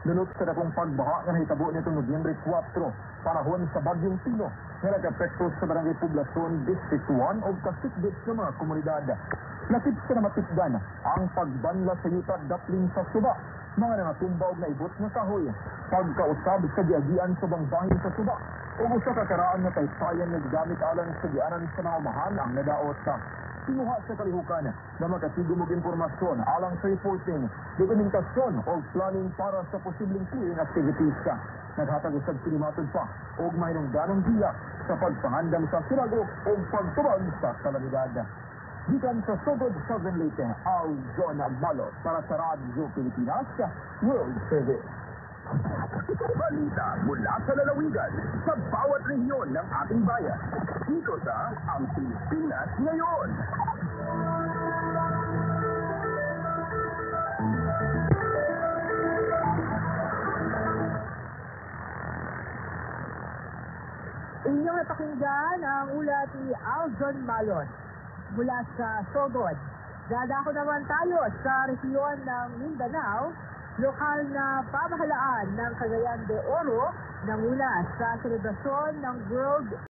Lunod sa dakong pagbaha nga nahitabo nitong Nobyembre 4, panahon sa Bagyong Tino, nga nag-apekto sa barangay Poblacion District 1 o kasikbit ng mga komunidad. Lakip sa namatikdan ang pagbanla sa yuta dapling sa suba, mga nangatumbaw na ibot nga kahoy, pagkausab sa giagian sa bangbahin sa suba, o sa kakaraan na taytayan nga gamit alang sa gianan sa naumahan ang nadaot sa sinuha sa kalihukan na makasigom og impormasyon alang sa reporting, dokumentasyon o planning para sa posibleng clearing activities. Naghatag usab sinimatod pa og mahinungdanong giya sa pagpangandam sa siragok o pagtubag sa kalamidad. Gikan sa Sugod Southern Leyte, Aljon Malo para sa Radyo Pilipinas World Service. Balita mula sa lalawigan sa bawat rehiyon ng ating bayan. Dito sa Ang Pilipinas Ngayon. Inyong napakinggan ang ulat ni Aljon Malon mula sa Sogod. Dadako naman tayo sa rehiyon ng Mindanao. Lokal na pamahalaan ng Cagayan de Oro nanguna sa selebrasyon ng World